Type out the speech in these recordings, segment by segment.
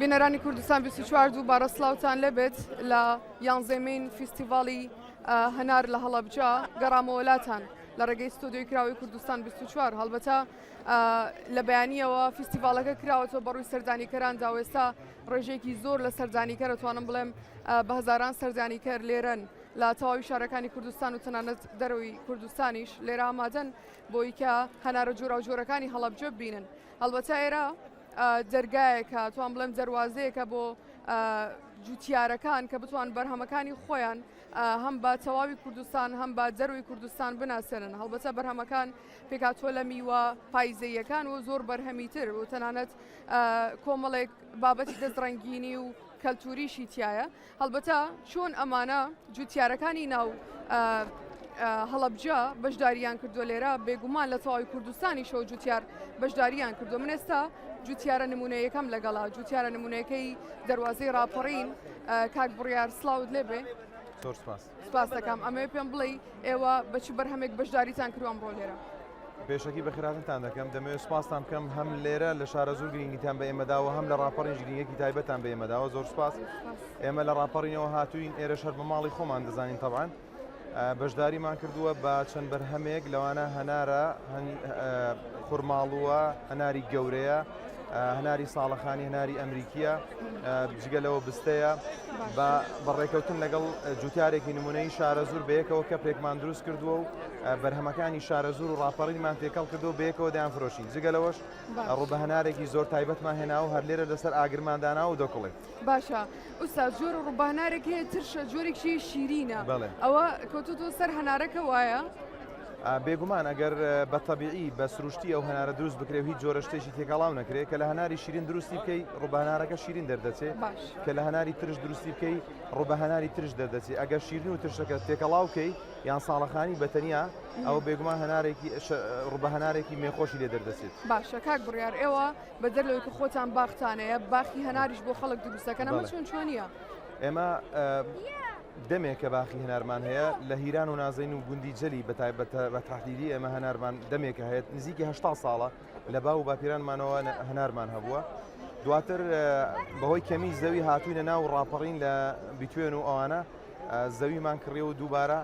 بینەرانی کوردستان 24 دووبارە سلااوان لەبێت لە یانزەمین فیستیڤاڵی هەنار لە هەڵەبجا گەڕامەوەلاتان لە ڕێگەی ستۆدیۆی کراوی کوردستان 24 هەڵبەتە لە بەیانیەوە فیستیڤالەکە کراوەتەوە بەڕووی سەردانیکەراندا و ئێستا ڕێژێکی زۆر لە سەردانیکەر دەتوانم بڵێم بە هەزاران سەردانیکەر لێرەن لە تەواوی شارەکانی کوردستان و تەنانەت دەرەوەی کوردستانیش لێرە ئامادەن بۆی کە هەنارە جۆرا و جۆرەکانی هەڵەبجە ببینن. هەڵبەتە ئێرە دەرگایەکە توان بڵێم دەواازەیەکە بۆ جوتیارەکان کە بتوان بەرهەمەکانی خۆیان هەم بە تەواوی کوردستان هەم بە دەروی کوردستان بناسێنن. هەڵبەتە بەرهەمەکان پێکاتۆ لە میوە پایزەیەکان و زۆر بەرهەمیتر و تەنانەت کۆمەڵێک بابەتی دەستڕەنگینی و کەلتوریشی تایە. هەڵبەتە چۆن ئەمانە جوتیارەکانی ناو هەڵەبجە بەشداریان کردو لێرە بێگومان لە تەواوی کوردستانی شەو جوتیار بەشداریان کردو. من ئێستا جوتیارە نمونەیەکەم لەگەڵا جوتیارە نمونونەکەی دەواازەی راپەڕین کاک بڕیار سلااوت لێبێ سپاس دەکەم. ئەمێ پێم بڵێ ئێوە بەچی بەرهەمێک بەشداریتان کردوان بۆ لێرە. پێشەکی بەخێراتتان دەکەم دەمەوێت سپاسان بکەم هەم لێرە لە شارە زۆر گرنگیتان بە ئێمەداوە هەم لە راپەڕین گرنگێکی تایبەتان بە ئێمەداوە زۆر سپاس. ئێمە لە راپەڕینەوە هاتووین ئێرە شەر بە ماڵی خۆمان دەزانین تەبعاً بەشداریمان کردووە بە چەند بەرهەمێک لەوانە هەنارە خورماڵووە هەناری گەورەیە هەناری ساڵەخانی هەناری ئەمریکیە جگەلەوە بستەیە بە ڕێکەوتن لەگەڵ جوتیارێکی نمونەی شارە زۆر بەیەکەوە کە پێکمان دروست کردووە و بەرهەمەکانی شارە زۆر و ڕاپەڕینمان تێکەڵ کردو بەیەکەوە دەیان فرۆشین. جگەلەوەش ڕوو بە هەنارێکی زۆر تایبەتمان هێنا و هەر لێرە لەسەر ئاگرماندانا و دۆکڵێت. باشە ئوستا جۆر و ڕووبانارێک هەیە ترشە جۆرێکی شیرینە ئەوە کەوتۆ سەر هەنارەکە وایە؟ بێگومان ئەگەر بە تەبیعی بە سروشتی ئەو هەنارە دروست بکرێ هیچ جۆرە شتێکی تێکەڵاو نەکرێت کە لە هەناری شیرین دروستی بکەی ڕووبەهەنارەکە شیرین دەردەچێت کە لە هەناری ترش دروستی بکەی ڕووبەهەناری ترش دەردەچێت. ئەگەر شیرین و ترشەکە تێکەڵاو بکەی یان ساڵەخانی بەتەنیا ئەو بێگومان هەنارێکی ڕووبەهەنارێکی مێخۆشی لێ دەردەچێت. باشە کاک بڕیار ئێوە بە دەرلەوەی کە خۆتان باختانەیە باخی هەناریش بۆ خەڵک دروستەکەن ئەمە چۆنیە؟ ئێمە دەمێک کە باخی هەنارمان هەیە لە هیران و نازەین و گوندی جەلی بە تحلیلی ئێمە هەنارمان دەمێکە هەیە نزیکی 80 ساڵە لە باو و باپیرانمانەوە هەنارمان هەبووە. دواتر بەهۆی کەمی زەوی هاتووینە ناو ڕاپەڕین لە بیتوێن و ئەوانە زەویمان کڕێ و دووبارە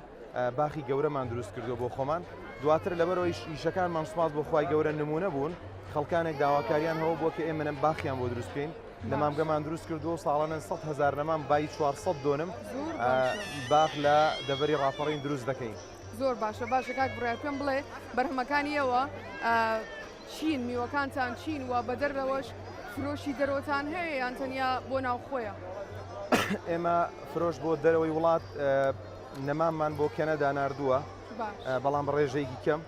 باخی گەورەمان دروست کردو بۆ خۆمان. دواتر لەبەرەوەی ئیشەکانمان سوپاس بۆ خوای گەورە نمونە بوون خەڵکانێک داواکاریان هەوە بۆ کە ئێمە باخیان بۆ دروست بکەین لە مامگەمان دروست کردو ساڵانە 100,000 نەمان بای 400 دۆنم باخ لە دەبەری ڕاپەڕین دروست دەکەین. زۆر باشە باشە کاک بڕیار پێم بڵێ بەرهەمەکانی ئێوە چین میوەکانتان چین وە بە دەرەوەش فرۆشی دەرەوەتان هەیە یان تەنیا بۆ ناوخۆیە؟ ئێمە فرۆش بۆ دەرەوەی وڵات نەمامان بۆ کەنەدا ناردووە بەڵام ڕێژەیەکی کەم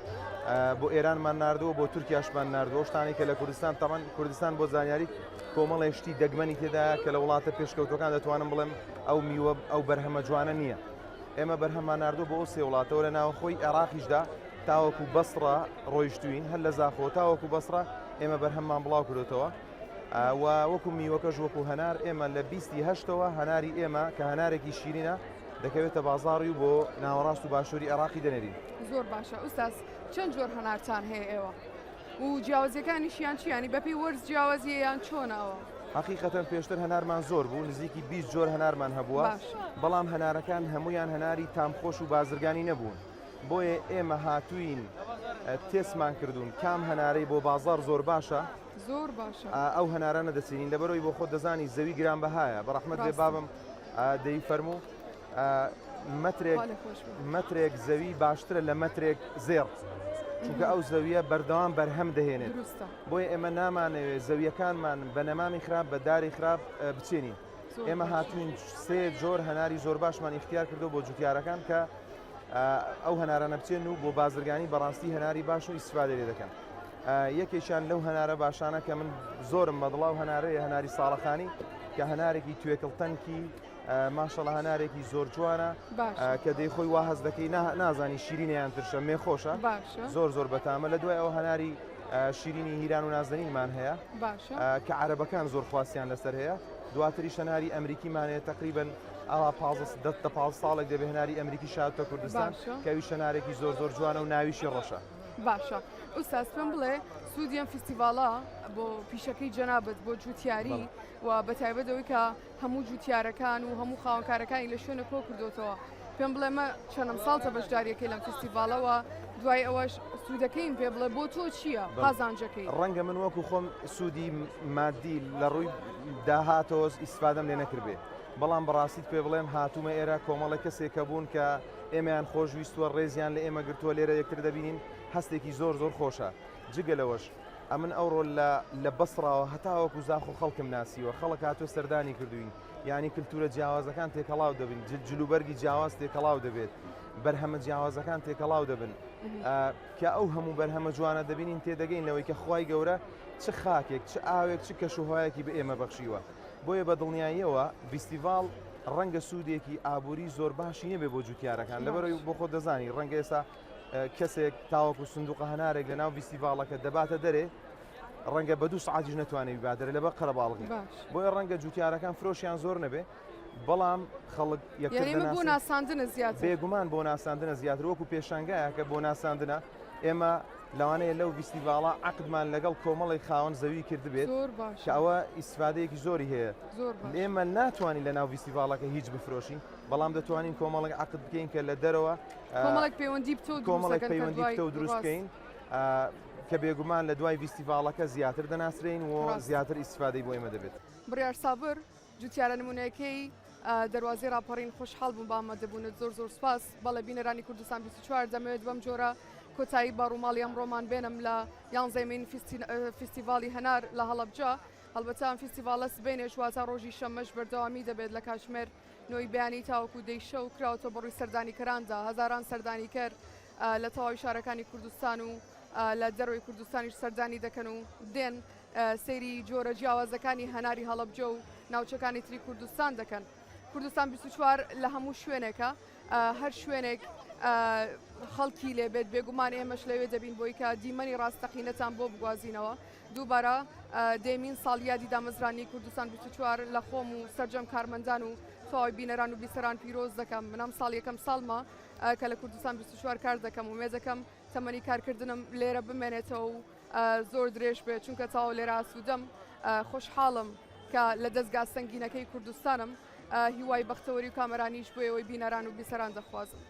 بۆ ئێرانمان نردووە بۆ تورکیاشمان نردووە شتانی کە لە کوردستان تەمان کوردستان بۆ زانیاری کۆمەڵی شتی دەگمەنی تێدا کە لە وڵاتە پێشکەوتەکان دەتوانم بڵێم ئەو میوە ئەو بەرهەمە جوانە نییە. ئێمە بەرهەممان نردووە بۆ ئەو سێ وڵاتەوە لە ناوخۆی عێراقیشدا تاوەکو بەسڕە ڕۆیشتوین هەر لە زاخۆ تاوەکو بەسڕە ئێمە بەرهەممان بڵاو کردوتەوە و وەکو میوەکەش وەکو هەنار ئێمە لە 28ەوە هەناری ئێمە کە هەنارێکی شیرینە دەکەوێتە بازاڕی و بۆ ناوەڕاست و باشووری عێراقی دەنێرین. زۆر باشە ئوستاز چەند جۆر هەنارتان هەیە ئێوە و جیاوازەکانیشیان چیانی بەپی وەرز جیاوازیەیان چۆنەوە؟ حقیقەتەن پێشتر هەنارمان زۆر بوو نزیکی 20 جۆر هەنارمان هەبووە بەڵام هەنارەکان هەمویان هەناری تامخۆش و بازرگانی نەبوون بۆیە ئێمە هاتووین تێسمان کردوون کام هەنارەی بۆ بازار زۆر باشە زۆر باشە ئەو هەنارە نەدەچینین لەبەرەوەی بۆ خۆ دەزانی زەوی گرانبەهایە بەڕەحمەت لێ بابم دەی فەرموو مەترێک زەوی باشترە لە مەترێک زێڕ چونکە ئەو زەویە بەردەوام بەرهەم دەهێنێت بۆیە ئێمە نامانەوێت زەویەکانمان بە نەمامی خراپ بە داری خراپ بچێنین. ئێمە هاتوین سێ جۆر هەناری زۆر باشمان اختیار کردو بۆ جوتیارەکان کە ئەو هەنارانە بچێن و بۆ بازرگانی بەڕاستی هەناری باش و ئیسفادە لێ دەکەن. یەکێکیان لەو هەنارە باشانە کە من زۆرم بەدڵاو هەنارەیە هەناری ساڵەخانی کە هەنارێکی توێکڵتەنکی ماشەڵە هەنارێکی زۆر جوانە کە دەیخۆی وا هەز دەکەی نازانی شیرینیان ترشە مێخۆشە زۆر زۆر بەتامە لە دوای ئەو هەناری شیرینی هیران و نازەنینمان هەیە کە عەرەبەکان زۆر خواستیان لەسەر هەیە. دواتریش هەناری ئەمریکیمانەیە تقریبن ئەوا 15 ساڵێک دەبێ هەناری ئەمریکی شاتە کوردستان کەوی شەنارێکی زۆر زۆر جوانە و ناویشی ڕەشە باشە ئوستاس پێم بڵێ سوودیان فیستیڤاڵە بۆ پیشەکەی جەنابەت بۆ جوتیاری و بە تایبەتەوەی کە هەموو جوتیارەکان و هەموو خاوەنکارەکانی لە شوێنە کۆ کردوتەوە پێم بڵێ مە چەندەم ساڵتە بەشداریەکەی لەم فیستیڤاڵەوە دوای ئەوەش سوودەکەیم پێ بڵێ بۆ تۆ چییە قازانجەکەی ڕەنگە من وەکو خۆم سوودی مادی لە ڕووی داهاتۆز ئیسفادەم لێ نەکردێ بەڵام بەڕاستیت پێ بڵێم هاتوومە ئێرە کۆمەڵە کەسێکە بوون کە ئێمەیان خۆشویستوە ڕێزیان لە ئێمە گرتووە لێرە یەکتر دەبینین هەستێکی زۆر زۆر خۆشە جگە لەوەش ئەمن ئەوڕۆ لە بەسڕاوە هەتاوەکو زاخ و خەڵکم ناسیوە خەڵک هاتووە سەردانی کردوین یعنی کلتورە جیاوازەکان تێکەڵاو دەبن جلوبەرگی جیاواز تێکەڵاو دەبێت بەرهەمە جیاوازەکان تێکەڵاو دەبن کە ئەو هەموو بەرهەمە جوانە دەبینین تێدەگەین لەوەی کە خوای گەورە چ خاکێک چ ئاوێک چ کەشوهایەکی بە ئێمە بەخشیوە بۆیە بە دڵنیاییەوە فیستیڤاڵ ڕەنگە سوودێکی ئابووری زۆر باشی نەبێ بۆ جوتیارەکان لەبەرەوەی بۆ خۆ دەزانی ڕەنگە ئێستا کەسێک تاوەکو سندوقە هەنارێک لە ناو فیستیڤاڵەکە دەباتە دەرێ ڕەنگە بە دوو سعاتیش نەتوانێت بادرە لەبەر قەرەباڵغی بۆیە ڕەنگە جوتیارەکان فرۆشیان زۆر نەبێ بەڵام خەڵک بۆ ناساندنە زیاتر بێگومان بۆ ناساندنە زیاتر وەکو پێشانگایە کە بۆ ناساندنە ئێمە لەوانەیە لەو فیستیڤاڵە عقدمان لەگەڵ کۆمەڵی خاوەن زەوی کرد بێت کە ئەوە ئیسفادەیەکی زۆری هەیە ئێمە ناتوانین لە ناو فیستیڤاڵەکە هیچ بفرۆشین بەڵام دەتوانین کۆمەڵک عقد بکەین کە لە دەرەوە کۆمەڵک پەیوەندی بتە و دروست بکەین کە بێگومان لە دوای فیستیڤاڵەکە زیاتر دەناسرین و زیاتر ئیسفادەی بۆ ئێمە دەبێت بڕیار سابر جوتیارە نمونەیەکەی دەواازی راپەڕین خۆشحاڵ بووم بامە دەبوونت زۆر زۆر سپاس بەڵێ بینەرانی کوردستان 24 دەمەوێت بەم جۆرە کۆتایی باڕووماڵی ئەم ڕۆمان بێنم لە یانزەمین فیستیڤاڵی هەنار لە هەڵەبجە هەڵبەتە ئەم فیستیڤاڵە سبێنێش واتە ڕۆژی شەمەش بەردەوامی دەبێت لە کاتژمێر نۆی بەیانی تاوەکو دەیشە و کراوەتە بەڕووی سەردانیکەراندا هەزاران سەردانیکەر لە تەواوی شارەکانی کوردستان و لە دەروی کوردستانیش سەردانی دەکەن و دێن سەیری جۆرە جیاوازەکانی هەناری هەڵەبجە و ناوچەکانی تری کوردستان دەکەن کوردستان 24 لە هەموو شوێنێکە هەر شوێنێک خەڵکی لێبێت بێگومان ئێمەش لەوێ دەبین بۆی کە دیمەنی ڕاستەقینەتان بۆ بگوازینەوە دووبارە دێمین ساڵیادی دامەزرانی کوردستان 24 لە خۆم و سەرجەم کارمەندان و تەواوی بینەران و بیسەران پیرۆز دەکەم منەم ساڵ یەکەم ساڵمە کە لە کوردستان 24 کار دەکەم و مێزەکەم تەمەنی کارکردنم لێرە بمێنێتەوە و زۆر درێژ بێت چونکە تاوە لێرە ئاسوودەم خۆشحاڵم کە لە دەستگا سەنگینەکەی کوردستانم هیوای بەختەوەری و کامەرانیش بۆ ئەوەی بینەران و بیسەران دەخوازم.